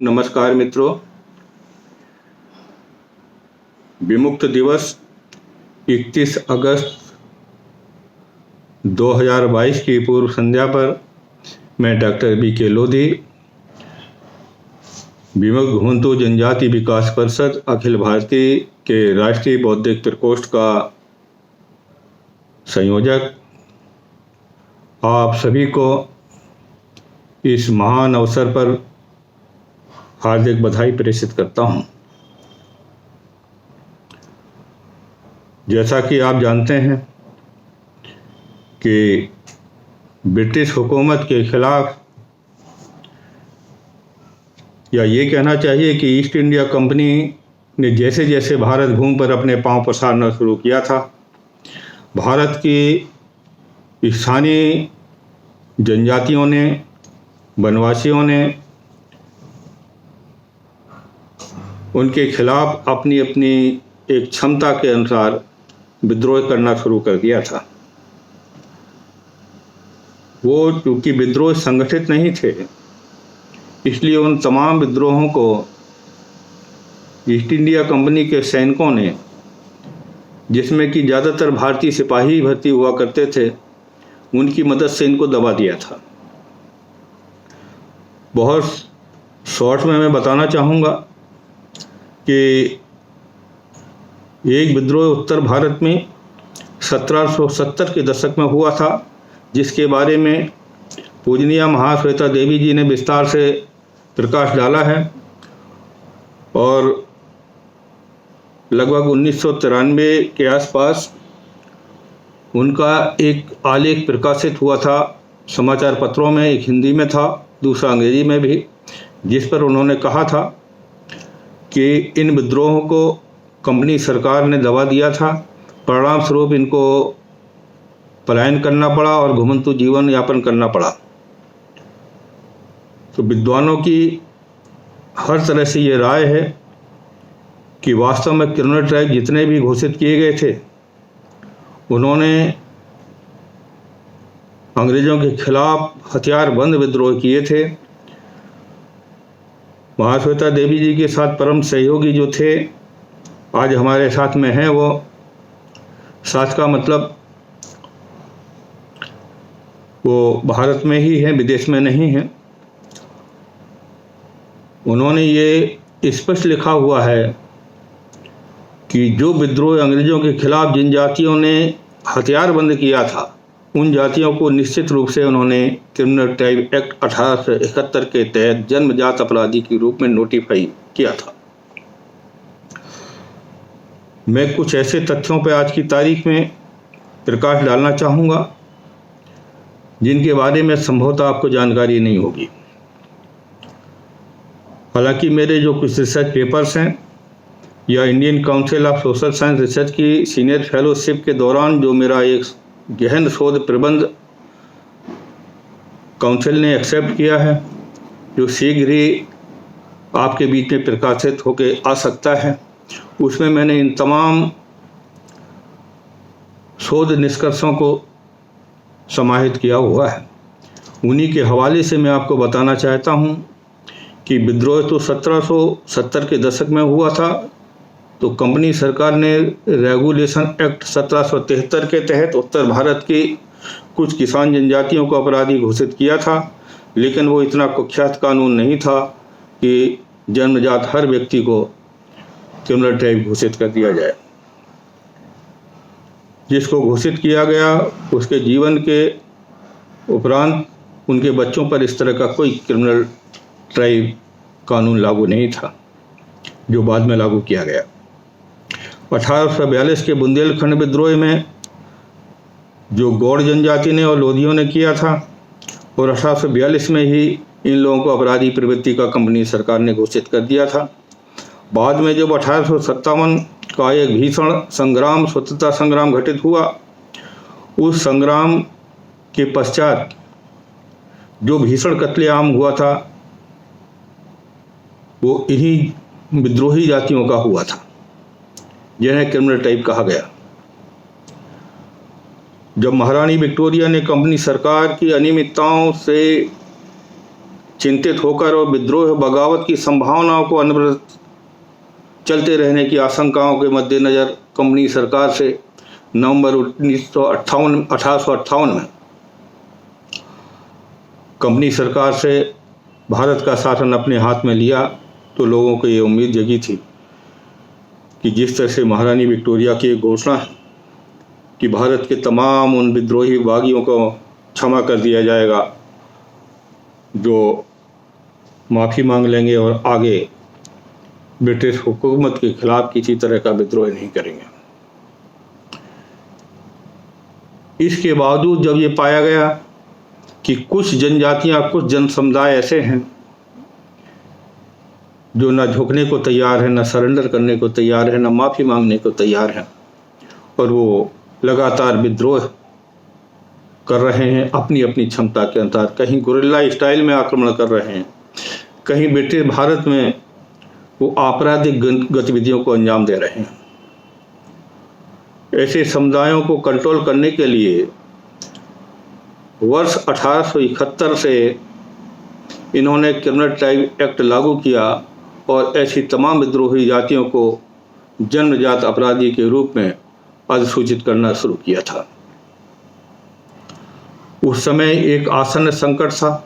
नमस्कार मित्रों। विमुक्त दिवस 31 अगस्त 2022 की पूर्व संध्या पर मैं डॉक्टर BK लोधी, विमुक्त घुमंतु जनजाति विकास परिषद अखिल भारतीय के राष्ट्रीय बौद्धिक प्रकोष्ठ का संयोजक, आप सभी को इस महान अवसर पर हार्दिक बधाई प्रेषित करता हूं। जैसा कि आप जानते हैं कि ब्रिटिश हुकूमत के खिलाफ, या ये कहना चाहिए कि ईस्ट इंडिया कंपनी ने जैसे जैसे भारत भूमि पर अपने पांव पसारना शुरू किया था, भारत की स्थानीय जनजातियों ने, वनवासियों ने उनके खिलाफ अपनी अपनी एक क्षमता के अनुसार विद्रोह करना शुरू कर दिया था। वो चूंकि विद्रोह संगठित नहीं थे, इसलिए उन तमाम विद्रोहों को ईस्ट इंडिया कंपनी के सैनिकों ने, जिसमें कि ज़्यादातर भारतीय सिपाही भर्ती हुआ करते थे, उनकी मदद से इनको दबा दिया था। बहुत शॉर्ट में मैं बताना चाहूँगा कि एक विद्रोह उत्तर भारत में 1770 के दशक में हुआ था, जिसके बारे में पूजनीय महाश्वेता देवी जी ने विस्तार से प्रकाश डाला है, और लगभग 1993 के आसपास उनका एक आलेख प्रकाशित हुआ था समाचार पत्रों में। एक हिंदी में था, दूसरा अंग्रेजी में भी, जिस पर उन्होंने कहा था कि इन विद्रोहों को कंपनी सरकार ने दबा दिया था, परिणाम स्वरूप इनको पलायन करना पड़ा और घुमंतु जीवन यापन करना पड़ा। तो विद्वानों की हर तरह से ये राय है कि वास्तव में क्रिमिनल ट्राइब जितने भी घोषित किए गए थे, उन्होंने अंग्रेज़ों के खिलाफ हथियारबंद विद्रोह किए थे। महाश्वेता देवी जी के साथ परम सहयोगी जो थे, आज हमारे साथ में हैं। वो साथ का मतलब वो भारत में ही हैं, विदेश में नहीं हैं। उन्होंने ये स्पष्ट लिखा हुआ है कि जो विद्रोह अंग्रेज़ों के खिलाफ जिन जातियों ने हथियारबंद किया था, उन जातियों को निश्चित रूप से उन्होंने क्रिमिनल ट्राइब एक्ट 1871 के तहत जन्मजात अपराधी के रूप में नोटिफाई किया था। मैं कुछ ऐसे तथ्यों पर आज की तारीख में प्रकाश डालना चाहूँगा जिनके बारे में संभवतः आपको जानकारी नहीं होगी। हालांकि मेरे जो कुछ रिसर्च पेपर्स हैं, या Indian council of social science research की सीनियर फेलोशिप के दौरान जो मेरा एक गहन शोध प्रबंध काउंसिल ने एक्सेप्ट किया है, जो शीघ्र ही आपके बीच में प्रकाशित होकर आ सकता है, उसमें मैंने इन तमाम शोध निष्कर्षों को समाहित किया हुआ है। उन्हीं के हवाले से मैं आपको बताना चाहता हूं कि विद्रोह तो 1770 के दशक में हुआ था, तो कंपनी सरकार ने रेगुलेशन एक्ट 1773 के तहत उत्तर भारत की कुछ किसान जनजातियों को अपराधी घोषित किया था, लेकिन वो इतना कुख्यात कानून नहीं था कि जन्मजात हर व्यक्ति को क्रिमिनल ट्राइब घोषित कर दिया जाए। जिसको घोषित किया गया, उसके जीवन के उपरांत उनके बच्चों पर इस तरह का कोई क्रिमिनल ट्राइब कानून लागू नहीं था, जो बाद में लागू किया गया। 1842 के बुंदेलखंड विद्रोह में जो गौड़ जनजाति ने और लोधियों ने किया था, और 1842 में ही इन लोगों को अपराधी प्रवृत्ति का कंपनी सरकार ने घोषित कर दिया था। बाद में जब 1857 का एक भीषण संग्राम, स्वतंत्रता संग्राम घटित हुआ, उस संग्राम के पश्चात जो भीषण कत्लेआम हुआ था, वो इन्हीं विद्रोही जातियों का हुआ था, जिन्हें क्रिमिनल ट्राइब कहा गया। जब महारानी विक्टोरिया ने कंपनी सरकार की अनियमितताओं से चिंतित होकर और विद्रोह बगावत की संभावनाओं को अनवरत चलते रहने की आशंकाओं के मद्देनज़र कंपनी सरकार से नवंबर 1858 में कंपनी सरकार से भारत का शासन अपने हाथ में लिया तो लोगों को ये उम्मीद जगी थी कि जिस तरह से महारानी विक्टोरिया की एक घोषणा है कि भारत के तमाम उन विद्रोही बागियों को क्षमा कर दिया जाएगा जो माफ़ी मांग लेंगे और आगे ब्रिटिश हुकूमत के खिलाफ किसी तरह का विद्रोह नहीं करेंगे। इसके बावजूद जब ये पाया गया कि कुछ जनजातियां, कुछ जन समुदाय ऐसे हैं जो न झुकने को तैयार है, न सरेंडर करने को तैयार है, न माफ़ी मांगने को तैयार हैं और वो लगातार विद्रोह कर रहे हैं अपनी अपनी क्षमता के अनुसार, कहीं गुरिल्ला स्टाइल में आक्रमण कर रहे हैं, कहीं ब्रिटिश भारत में वो आपराधिक गतिविधियों को अंजाम दे रहे हैं। ऐसे समुदायों को कंट्रोल करने के लिए वर्ष 1871 से इन्होंने क्रिमिनल ट्राइब एक्ट लागू किया और ऐसी तमाम विद्रोही जातियों को जन्मजात अपराधी के रूप में अधिसूचित करना शुरू किया था। उस समय एक आसन्न संकट था,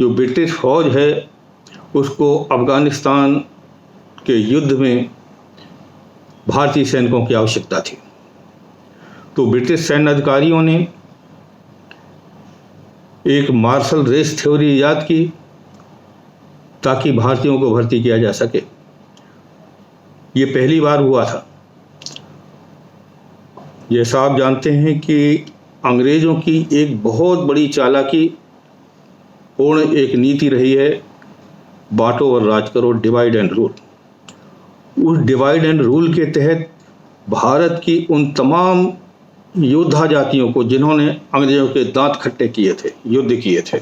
जो ब्रिटिश फौज है उसको अफगानिस्तान के युद्ध में भारतीय सैनिकों की आवश्यकता थी। तो ब्रिटिश सैन्य अधिकारियों ने एक मार्शल रेस थ्योरी ईजाद की ताकि भारतीयों को भर्ती किया जा सके। ये पहली बार हुआ था। जैसा आप जानते हैं कि अंग्रेज़ों की एक बहुत बड़ी चालाकी पूर्ण एक नीति रही है, बांटो और राज करो, डिवाइड एंड रूल। उस डिवाइड एंड रूल के तहत भारत की उन तमाम योद्धा जातियों को जिन्होंने अंग्रेज़ों के दांत खट्टे किए थे, युद्ध किए थे,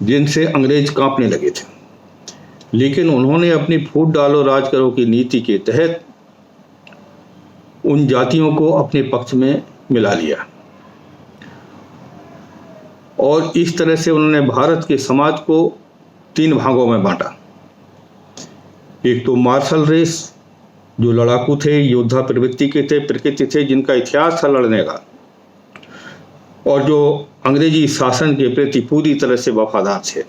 जिनसे अंग्रेज कांपने लगे थे, लेकिन उन्होंने अपनी फूट डालो राज करो की नीति के तहत उन जातियों को अपने पक्ष में मिला लिया और इस तरह से उन्होंने भारत के समाज को 3 भागों में बांटा। एक तो मार्शल रेस, जो लड़ाकू थे, योद्धा प्रवृत्ति के थे, प्रकृति थे, जिनका इतिहास था लड़ने का और जो अंग्रेजी शासन के प्रति पूरी तरह से वफादार थे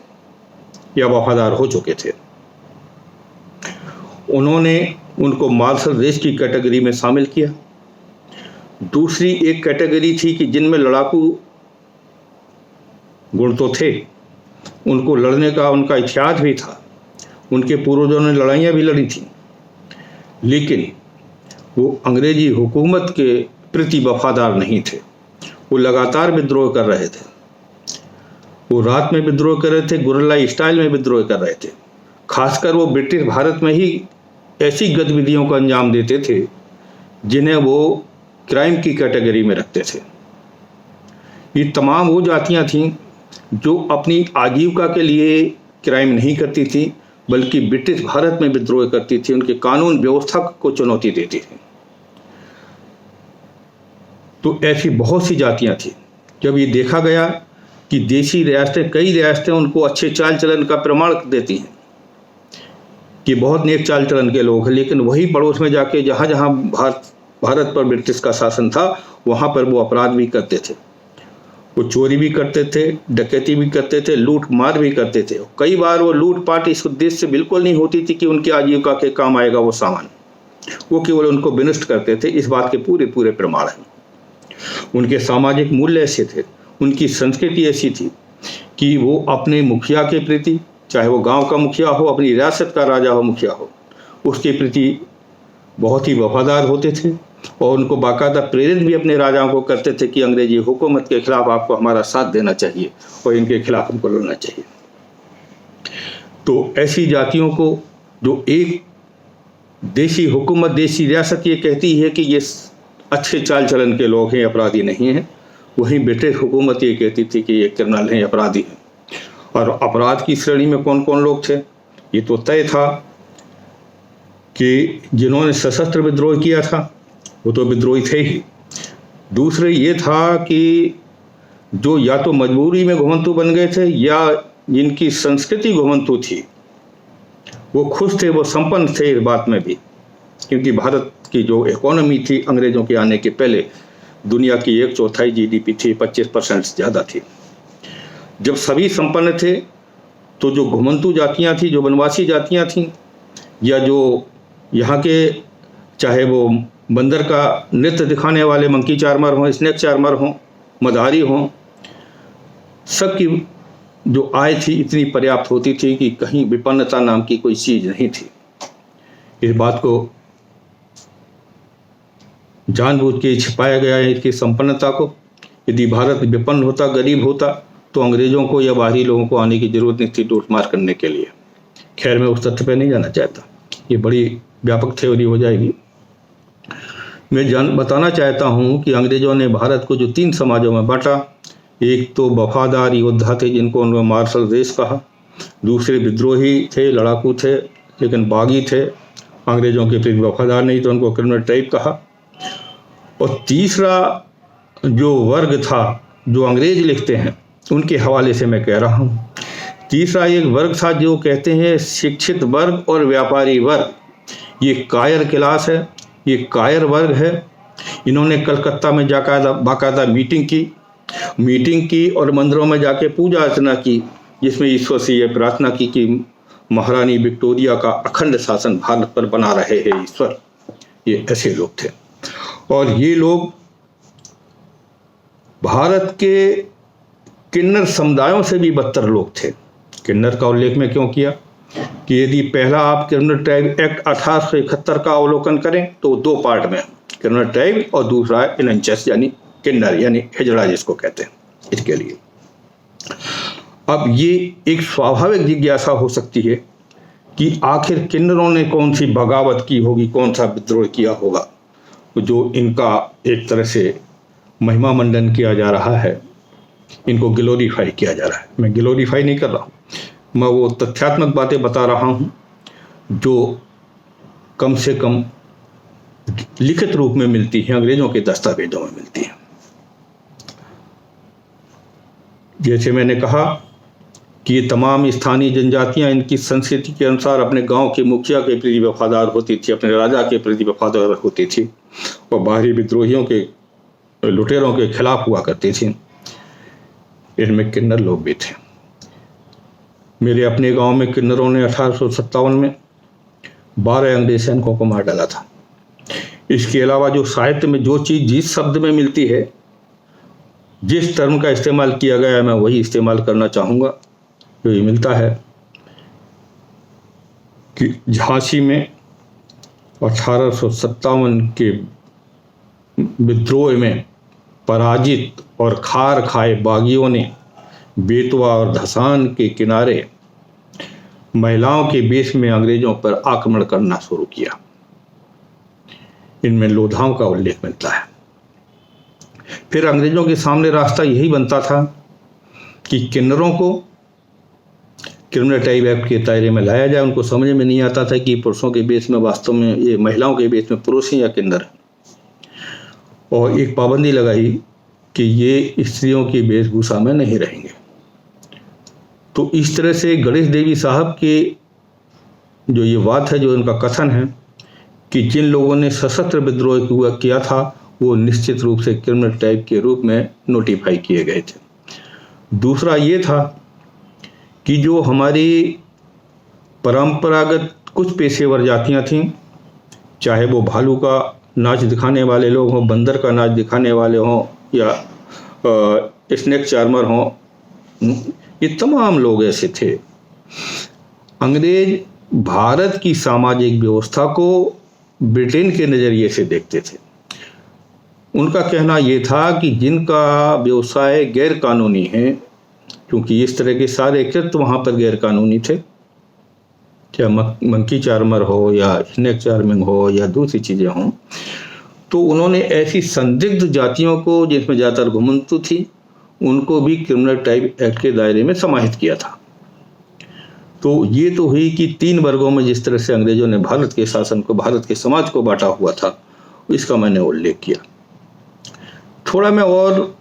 या वफादार हो चुके थे। उन्होंने उनको मार्शल रेस की कैटेगरी में शामिल किया। दूसरी एक कैटेगरी थी कि जिनमें लड़ाकू गुण तो थे, उनको लड़ने का उनका इतिहास भी था, उनके पूर्वजों ने लड़ाइयाँ भी लड़ी थी, लेकिन वो अंग्रेजी हुकूमत के प्रति वफादार नहीं थे। वो लगातार विद्रोह कर रहे थे, वो रात में विद्रोह कर रहे थे, गुरिल्ला स्टाइल में विद्रोह कर रहे थे। खासकर वो ब्रिटिश भारत में ही ऐसी गतिविधियों का अंजाम देते थे जिन्हें वो क्राइम की कैटेगरी में रखते थे। ये तमाम वो जातियां थीं जो अपनी आजीविका के लिए क्राइम नहीं करती थी, बल्कि ब्रिटिश भारत में विद्रोह करती थी, उनके कानून व्यवस्था को चुनौती देती थी। तो ऐसी बहुत सी जातियां थी। जब ये देखा गया कि देशी रियासतें, कई रियासतें उनको अच्छे चाल चलन का प्रमाण देती हैं कि बहुत नेक चाल चलन के लोग हैं, लेकिन वही पड़ोस में जाके जहाँ जहाँ भारत पर ब्रिटिश का शासन था वहाँ पर वो अपराध भी करते थे। वो चोरी भी करते थे, डकैती भी करते थे, लूट मार भी करते थे। कई बार वो लूटपाट इस उद्देश्य से बिल्कुल नहीं होती थी कि उनकी आजीविका के काम आएगा वो सामान, वो केवल उनको विनष्ट करते थे। इस बात के पूरे पूरे प्रमाण हैं। उनके सामाजिक मूल्य ऐसे थे, उनकी संस्कृति ऐसी थी कि वो अपने मुखिया के प्रति, चाहे वो गांव का मुखिया हो, अपनी रियासत का राजा हो, मुखिया हो, उसके प्रति बहुत ही वफादार होते थे और उनको बाकायदा प्रेरित भी अपने राजाओं को करते थे कि अंग्रेजी हुकूमत के खिलाफ आपको हमारा साथ देना चाहिए और इनके खिलाफ हमको लड़ना चाहिए। तो ऐसी जातियों को जो एक देशी हुकूमत, देशी रियासत ये कहती है कि ये अच्छे चाल चलन के लोग हैं, अपराधी नहीं हैं, वहीं ब्रिटिश हुकूमत ये कहती थी कि ये क्रिमिनल हैं, अपराधी हैं। और अपराध की श्रेणी में कौन कौन लोग थे, ये तो तय था कि जिन्होंने सशस्त्र विद्रोह किया था वो तो विद्रोही थे ही। दूसरे ये था कि जो या तो मजबूरी में घुमंतू बन गए थे या जिनकी संस्कृति घुमंतु थी, वो खुश थे, वो संपन्न थे इस बात में भी, क्योंकि भारत की जो इकोनॉमी थी अंग्रेजों के आने के पहले दुनिया की 1/4 GDP थी, 25% से ज़्यादा थी। जब सभी संपन्न थे तो जो घुमंतु जातियाँ थी, जो वनवासी जातियाँ थीं, या जो यहाँ के चाहे वो बंदर का नृत्य दिखाने वाले मंकी चार्मर हों, स्नेक चार्मर हों, मदारी हों, सबकी जो आय थी इतनी पर्याप्त होती थी कि कहीं विपन्नता नाम की कोई चीज़ नहीं थी। इस बात को जानबूझ के छिपाया गया है, इसकी संपन्नता को। यदि भारत विपन्न होता, गरीब होता, तो अंग्रेजों को या बाहरी लोगों को आने की जरूरत नहीं थी लूटमार करने के लिए। खैर, मैं उस तथ्य पर नहीं जाना चाहता, ये बड़ी व्यापक थ्योरी हो जाएगी। मैं बताना चाहता हूँ कि अंग्रेजों ने भारत को जो 3 समाजों में बांटा, एक तो वफादार योद्धा थे जिनको उन्होंने मार्शल रेस कहा, दूसरे विद्रोही थे, लड़ाकू थे लेकिन बागी थे, अंग्रेजों के प्रति वफादार नहीं तो उनको क्रिमिनल टाइप कहा, और तीसरा जो वर्ग था जो अंग्रेज लिखते हैं उनके हवाले से मैं कह रहा हूँ, तीसरा एक वर्ग था जो कहते हैं शिक्षित वर्ग और व्यापारी वर्ग। ये कायर क्लास है, ये कायर वर्ग है। इन्होंने कलकत्ता में जाकर बाकायदा मीटिंग की और मंदिरों में जाके पूजा अर्चना की, जिसमें ईश्वर से ये प्रार्थना की कि महारानी विक्टोरिया का अखंड शासन भारत पर बना रहे हैं ईश्वर। ये ऐसे लोग थे, और ये लोग भारत के किन्नर समुदायों से भी बदतर लोग थे। किन्नर का उल्लेख मैं क्यों किया कि यदि पहला आप क्रिमिनल ट्राइब एक्ट 1871 का अवलोकन करें तो 2 पार्ट में, क्रिमिनल ट्राइब और दूसरा इनचेस यानी किन्नर यानी हिजड़ा जिसको कहते हैं। इसके लिए अब ये एक स्वाभाविक जिज्ञासा हो सकती है कि आखिर किन्नरों ने कौन सी बगावत की होगी, कौन सा विद्रोह किया होगा जो इनका एक तरह से महिमा मंडन किया जा रहा है, इनको ग्लोरीफाई किया जा रहा है। मैं ग्लोरीफाई नहीं कर रहा हूँ, मैं वो तथ्यात्मक बातें बता रहा हूँ जो कम से कम लिखित रूप में मिलती हैं, अंग्रेजों के दस्तावेजों में मिलती हैं। जैसे मैंने कहा कि ये तमाम स्थानीय जनजातियां इनकी संस्कृति के अनुसार अपने गांव के मुखिया के प्रति वफादार होती थी, अपने राजा के प्रति वफादार होती थी, और बाहरी विद्रोहियों के, लुटेरों के खिलाफ हुआ करती थी। इनमें किन्नर लोग भी थे। मेरे अपने गांव में किन्नरों ने 1857 में 12 अंग्रेज सैनिकों को मार डाला था। इसके अलावा जो साहित्य में जो चीज़ जिस शब्द में मिलती है, जिस टर्म का इस्तेमाल किया गया है, मैं वही इस्तेमाल करना चाहूँगा। जो ये मिलता है कि झांसी में 1857 के विद्रोह में पराजित और खार खाए बागियों ने बेतवा और धसान के किनारे महिलाओं के वेश में अंग्रेजों पर आक्रमण करना शुरू किया। इनमें लोधाओं का उल्लेख मिलता है। फिर अंग्रेजों के सामने रास्ता यही बनता था कि किन्नरों को क्रिमिनल टाइप एक्ट के दायरे में लाया जाए। उनको समझ में नहीं आता था कि पुरुषों के बेस में वास्तव में ये महिलाओं के बेस में पुरुष हैं या किन्नर हैं, और एक पाबंदी लगाई कि ये स्त्रियों की वेशभूषा में नहीं रहेंगे। तो इस तरह से गणेश देवी साहब के जो ये बात है, जो इनका कथन है कि जिन लोगों ने सशस्त्र विद्रोह किया था वो निश्चित रूप से क्रिमिनल टाइप के रूप में नोटिफाई किए गए थे। दूसरा ये था कि जो हमारी परंपरागत कुछ पेशेवर जातियां थीं, चाहे वो भालू का नाच दिखाने वाले लोग हों, बंदर का नाच दिखाने वाले हों, या स्नेक चार्मर हों, ये तमाम लोग ऐसे थे। अंग्रेज भारत की सामाजिक व्यवस्था को ब्रिटेन के नज़रिए से देखते थे। उनका कहना ये था कि जिनका व्यवसाय गैर कानूनी है, क्योंकि इस तरह के सारे कृत्य वहाँ पर गैर कानूनी थे, क्या मंकी चार्मर हो या स्नेक चार्मिंग हो या दूसरी चीज़ें हों, तो उन्होंने ऐसी संदिग्ध जातियों को, जिसमें ज़्यादातर घुमंतु थी, उनको भी क्रिमिनल टाइप एक्ट के दायरे में समाहित किया था। तो ये तो हुई कि 3 वर्गों में जिस तरह से अंग्रेजों ने भारत के शासन को, भारत के समाज को बांटा हुआ था, इसका मैंने उल्लेख किया। थोड़ा मैं और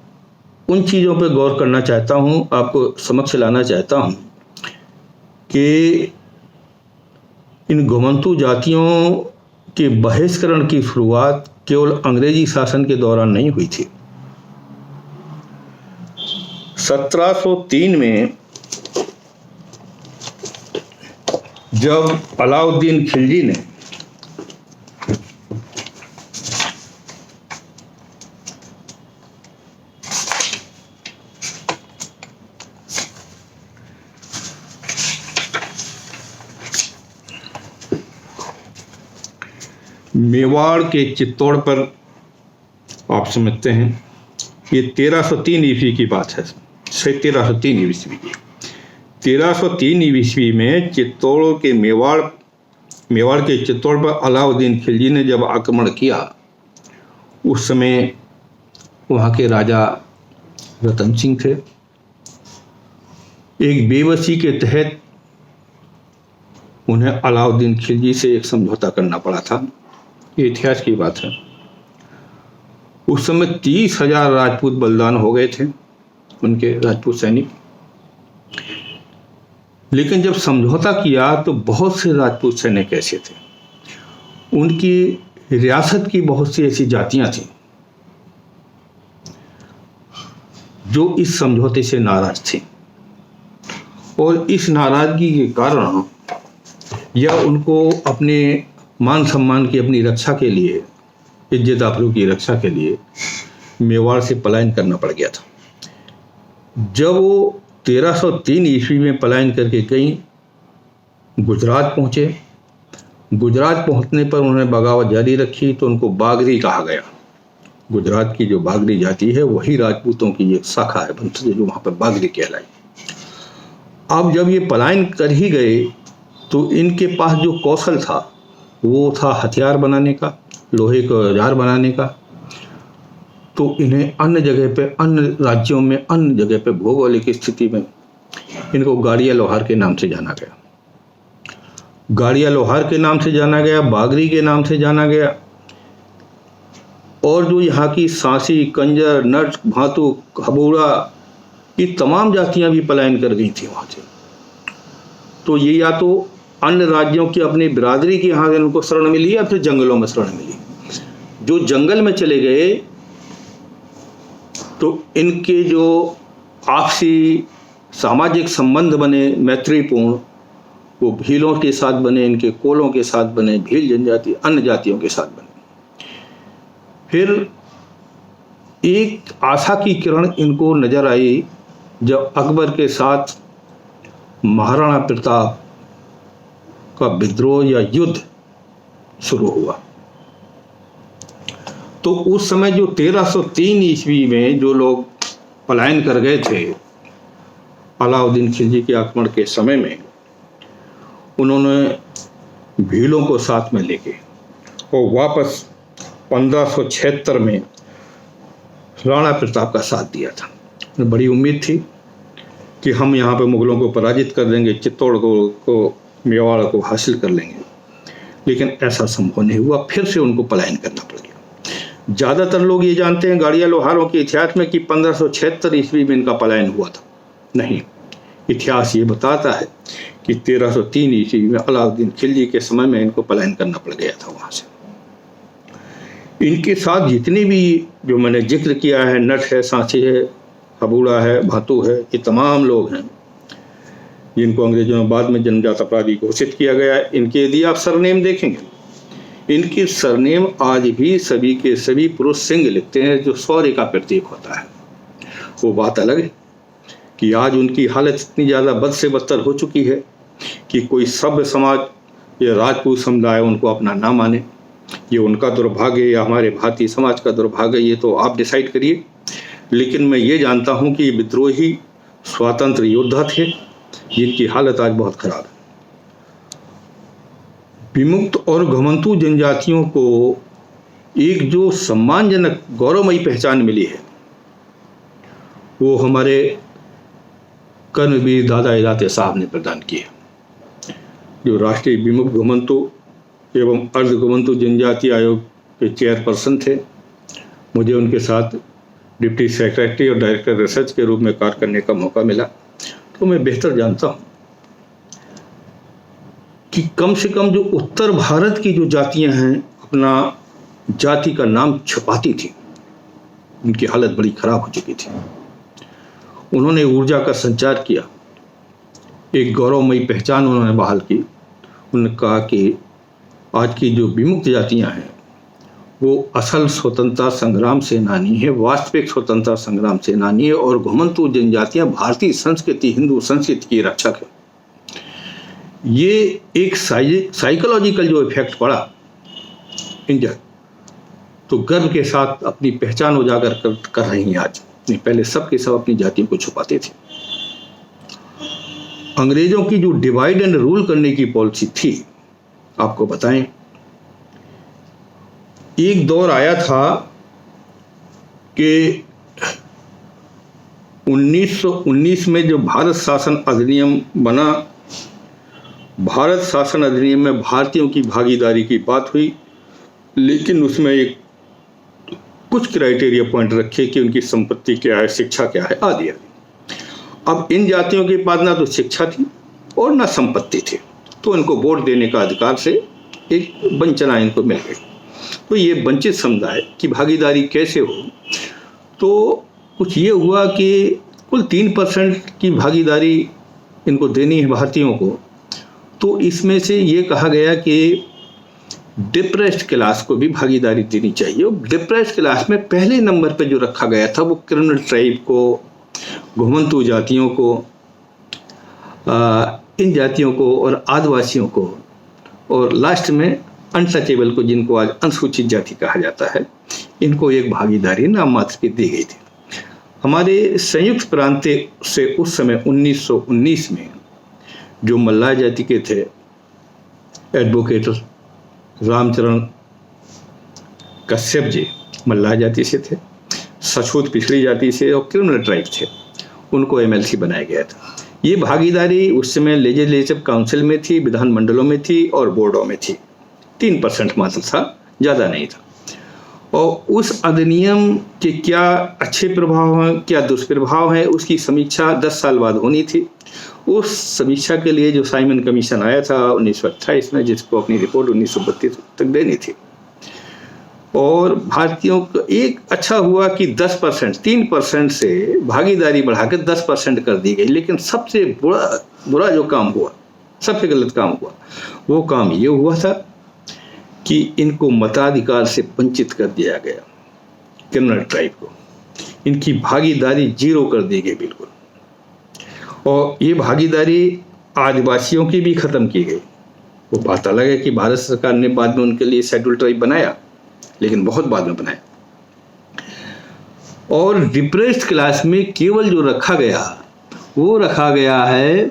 उन चीज़ों पर गौर करना चाहता हूँ, आपको समक्ष लाना चाहता हूँ कि इन घुमंतू जातियों के बहिष्करण की शुरुआत केवल अंग्रेजी शासन के दौरान नहीं हुई थी। 1703 में जब अलाउद्दीन खिलजी ने मेवाड़ के चित्तौड़ पर, आप समझते हैं ये 1303 ईस्वी की बात है, 1303 ईस्वी की। 1303 ईस्वी में चित्तौड़ के मेवाड़ के चित्तौड़ पर अलाउद्दीन खिलजी ने जब आक्रमण किया, उस समय वहाँ के राजा रतन सिंह थे। एक बेबसी के तहत उन्हें अलाउद्दीन खिलजी से एक समझौता करना पड़ा था। ये इतिहास की बात है। उस समय 30,000 राजपूत बलिदान हो गए थे, उनके राजपूत सैनिक। लेकिन जब समझौता किया तो बहुत से राजपूत सैनिक ऐसे थे, उनकी रियासत की बहुत सी ऐसी जातियां थीं जो इस समझौते से नाराज थी, और इस नाराजगी के कारण या उनको अपने मान सम्मान की, अपनी रक्षा के लिए, इज्जत आबरू की रक्षा के लिए मेवाड़ से पलायन करना पड़ गया था। जब वो 1303 ईस्वी में पलायन करके कहीं गुजरात पहुंचे, गुजरात पहुंचने पर उन्होंने बगावत जारी रखी तो उनको बागरी कहा गया। गुजरात की जो बागरी जाति है वही राजपूतों की एक शाखा है, वंशज, जो वहाँ पर बागरी कहलाई। अब जब ये पलायन कर ही गए तो इनके पास जो कौशल था वो था हथियार बनाने का, लोहे के औजार बनाने का। तो इन्हें अन्य जगह पे, अन्य राज्यों में, अन्य जगह पे भौगोलिक स्थिति में इनको गाड़िया लोहार के नाम से जाना गया। गाड़िया लोहार के नाम से जाना गया, बागरी के नाम से जाना गया। और जो यहाँ की सांसी, कंजर, नट, भातु, हबूड़ा, ये तमाम जातियाँ भी पलायन कर गई थी वहाँ से। तो ये या तो अन्य राज्यों की अपनी बिरादरी की यहाँ इनको शरण मिली या फिर जंगलों में शरण मिली। जो जंगल में चले गए तो इनके जो आपसी सामाजिक संबंध बने मैत्रीपूर्ण, वो भीलों के साथ बने, इनके कोलों के साथ बने, भील जनजाति अन्य जातियों के साथ बने। फिर एक आशा की किरण इनको नजर आई जब अकबर के साथ महाराणा प्रताप का विद्रोह या युद्ध शुरू हुआ। तो उस समय जो 1303 ईस्वी में जो लोग पलायन कर गए थे अलाउद्दीन खिलजी के आक्रमण के समय में, उन्होंने भीलों को साथ में लेके और वापस 1576 में राणा प्रताप का साथ दिया था। बड़ी उम्मीद थी कि हम यहाँ पे मुगलों को पराजित कर देंगे, चित्तौड़ को मेवाड़ को हासिल कर लेंगे, लेकिन ऐसा संभव नहीं हुआ। फिर से उनको पलायन करना पड़ गया। ज़्यादातर लोग ये जानते हैं गाड़िया लोहारों के इतिहास में कि 1576 ईस्वी में इनका पलायन हुआ था। नहीं, इतिहास ये बताता है कि 1303 ईस्वी में अलाउद्दीन खिलजी के समय में इनको पलायन करना पड़ गया था वहाँ से। इनके साथ जितने भी जो मैंने जिक्र किया है, नट है, सांची है, हबूड़ा है, भातु है, ये तमाम लोग हैं जिनको अंग्रेजों ने बाद में जन्मजात अपराधी घोषित किया गया। इनके यदि आप सरनेम देखेंगे, इनके सरनेम आज भी सभी के सभी पुरुष सिंह लिखते हैं, जो शौर्य का प्रतीक होता है। वो बात अलग है कि आज उनकी हालत इतनी ज़्यादा बद से बदतर हो चुकी है कि कोई सभ्य समाज या राजपूत समुदाय उनको अपना ना माने। ये उनका दुर्भाग्य या हमारे भारतीय समाज का दुर्भाग्य, ये तो आप डिसाइड करिए। लेकिन मैं ये जानता हूँ कि ये विद्रोही स्वातंत्र योद्धा थे जिनकी हालत आज बहुत खराब है। विमुक्त और घुमंतू जनजातियों को एक जो सम्मानजनक गौरवमयी पहचान मिली है, वो हमारे कर्मवीर दादा इलाते साहब ने प्रदान की है, जो राष्ट्रीय विमुक्त घुमंतू एवं अर्ध घुमंतू जनजाति आयोग के चेयरपर्सन थे। मुझे उनके साथ डिप्टी सेक्रेटरी और डायरेक्टर रिसर्च के रूप में कार्य करने का मौका मिला, तो मैं बेहतर जानता हूँ कि कम से कम जो उत्तर भारत की जो जातियां हैं अपना जाति का नाम छुपाती थी, उनकी हालत बड़ी खराब हो चुकी थी। उन्होंने ऊर्जा का संचार किया, एक गौरवमयी पहचान उन्होंने बहाल की। उन्होंने कहा कि आज की जो विमुक्त जातियां हैं वो असल स्वतंत्रता संग्राम सेनानी है, वास्तविक स्वतंत्रता संग्राम सेनानी है, और घुमंतु जनजातियां भारतीय संस्कृति, हिंदू संस्कृति की रक्षक है। ये एक साइकोलॉजिकल जो इफेक्ट पड़ा इंडिया, तो गर्व के साथ अपनी पहचान उजागर कर रही हैं आज। नहीं, पहले सब के सब अपनी जातियों को छुपाते थे। अंग्रेजों की जो डिवाइड एंड रूल करने की पॉलिसी थी, आपको बताएं, एक दौर आया था कि 1919 में जो भारत शासन अधिनियम बना, भारत शासन अधिनियम में भारतीयों की भागीदारी की बात हुई, लेकिन उसमें एक कुछ क्राइटेरिया पॉइंट रखे कि उनकी संपत्ति क्या है, शिक्षा क्या है, आदि आदि। अब इन जातियों के पास ना तो शिक्षा थी और ना संपत्ति थी, तो इनको वोट देने का अधिकार से एक वंचना इनको मिल गई। तो ये वंचित समुदाय की भागीदारी कैसे हो, तो कुछ ये हुआ कि कुल 3% की भागीदारी इनको देनी है भारतीयों को। तो इसमें से ये कहा गया कि डिप्रेस्ड क्लास को भी भागीदारी देनी चाहिए। डिप्रेस्ड क्लास में पहले नंबर पे जो रखा गया था वो क्रिमिनल ट्राइब को, घुमंतु जातियों को, इन जातियों को और आदिवासियों को, और लास्ट में अनटचेबल को, जिनको आज अनुसूचित जाति कहा जाता है, इनको एक भागीदारी नाम मात्र की दी गई थी। हमारे संयुक्त प्रांत से उस समय 1919 में जो मल्लाह जाति के थे, एडवोकेट रामचरण कश्यप जी मल्लाह जाति से थे, सछूत पिछड़ी जाति से और क्रिमिनल ट्राइब थे, उनको MLC बनाया गया था। ये भागीदारी उस समय लेजिस्लेटिव काउंसिल में थी, विधानमंडलों में थी और बोर्डों में थी। 3% मात्र था, ज़्यादा नहीं था। और उस अधिनियम के क्या अच्छे प्रभाव हैं, क्या दुष्प्रभाव हैं, उसकी समीक्षा 10 साल बाद होनी थी। उस समीक्षा के लिए जो साइमन कमीशन आया था 1928 में, जिसको अपनी रिपोर्ट 1932 तक देनी थी, और भारतीयों को एक अच्छा हुआ कि 10%, 3% से भागीदारी बढ़ाकर 10% कर दी गई। लेकिन सबसे बुरा जो काम हुआ, सबसे गलत काम हुआ, वो काम ये हुआ था कि इनको मताधिकार से वंचित कर दिया गया। क्रिमिनल ट्राइब को इनकी भागीदारी 0 कर दी गई बिल्कुल, और ये भागीदारी आदिवासियों की भी खत्म की गई। वो बात अलग है कि भारत सरकार ने बाद में उनके लिए शेड्यूल ट्राइब बनाया, लेकिन बहुत बाद में बनाया। और डिप्रेस्ड क्लास में केवल जो रखा गया, वो रखा गया है